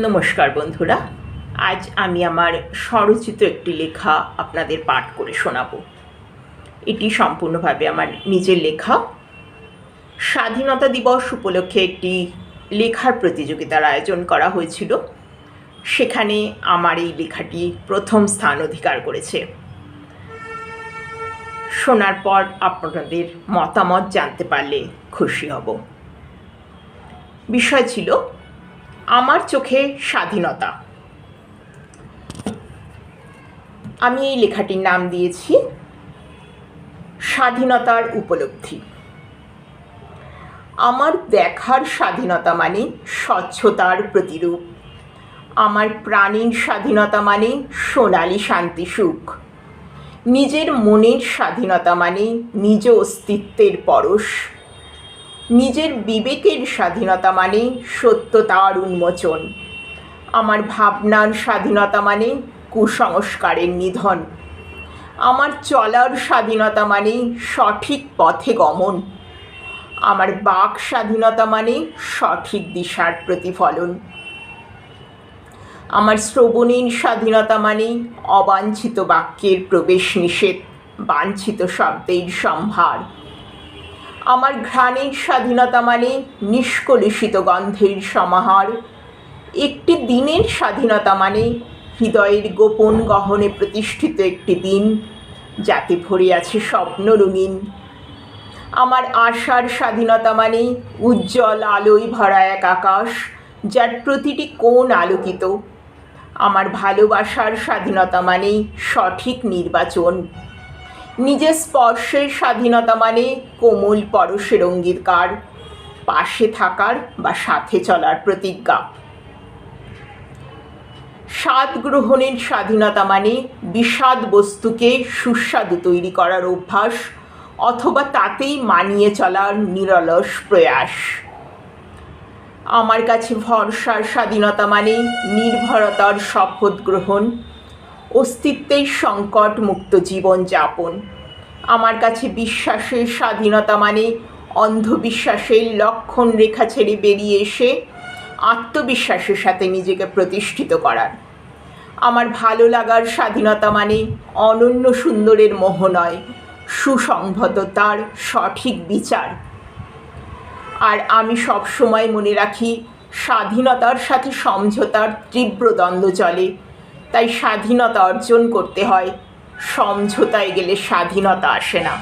নমস্কার বন্ধুরা, আজ আমি আমার স্বরচিত একটি লেখা আপনাদের পাঠ করে শোনাব। এটি সম্পূর্ণভাবে আমার নিজের লেখা। স্বাধীনতা দিবস উপলক্ষে একটি লেখার প্রতিযোগিতার আয়োজন করা হয়েছিল। সেখানে আমার এই লেখাটি প্রথম স্থান অধিকার করেছে। শোনার পর আপনাদের মতামত জানতে পারলে খুশি হব। বিষয় ছিল আমার চোখে স্বাধীনতা। আমি এই লেখাটির নাম দিয়েছি স্বাধীনতার উপলব্ধি। আমার দেখার স্বাধীনতা মানে স্বচ্ছতার প্রতিরূপ। আমার প্রাণীর স্বাধীনতা মানে সোনালি শান্তি সুখ। নিজের মনের স্বাধীনতা মানে নিজ অস্তিত্বের পরশ। নিজের বিবেকের স্বাধীনতা মানে সত্যতার উন্মোচন। আমার ভাবনার স্বাধীনতা মানে কুসংস্কারের নিধন। আমার চলার স্বাধীনতা মানে সঠিক পথে গমন। আমার বাক স্বাধীনতা মানে সঠিক দিশার প্রতিফলন। আমার শ্রবণের স্বাধীনতা মানে অবাঞ্ছিত বাক্যের প্রবেশ নিষেধ, বাঞ্ছিত শব্দের সম্ভার। আমার ঘ্রাণের স্বাধীনতা মানে নিষ্কলুষিত গন্ধের সমাহার। একটি দিনের স্বাধীনতা মানে হৃদয়ের গোপন গহনে প্রতিষ্ঠিত একটি দিন, যাতে ভরে আছে স্বপ্ন রঙিন। আমার আশার স্বাধীনতা মানে উজ্জ্বল আলোয় ভরা এক আকাশ, যার প্রতিটি কোণ আলোকিত। আমার ভালোবাসার স্বাধীনতা মানে সঠিক নির্বাচন। নিজের স্পর্শের স্বাধীনতা মানে কোমল পরশের অঙ্গীকার, পাশে থাকার বা সাথে চলার প্রতিজ্ঞা। স্বাদ গ্রহণের স্বাধীনতা মানে বিষাদ বস্তুকে সুস্বাদু তৈরি করার অভ্যাস, অথবা তাতেই মানিয়ে চলার নিরলস প্রয়াস। আমার কাছে ভরসার স্বাধীনতা মানে নির্ভরতার শপথ গ্রহণ, অস্তিত্বের সংকট মুক্ত জীবনযাপন। আমার কাছে বিশ্বাসের স্বাধীনতা মানে অন্ধবিশ্বাসের লক্ষণ রেখা ছেড়ে বেরিয়ে এসে আত্মবিশ্বাসের সাথে নিজেকে প্রতিষ্ঠিত করার। আমার ভালো লাগার স্বাধীনতা মানে অনন্য সুন্দরের মোহ নয়, সুসংহততার সঠিক বিচার। আর আমি সবসময় মনে রাখি, স্বাধীনতার সাথে সমঝোতার তীব্র দ্বন্দ্ব চলে। তাই স্বাধীনতা অর্জন করতে হয়, সমঝোতায় গেলে স্বাধীনতা আসে না।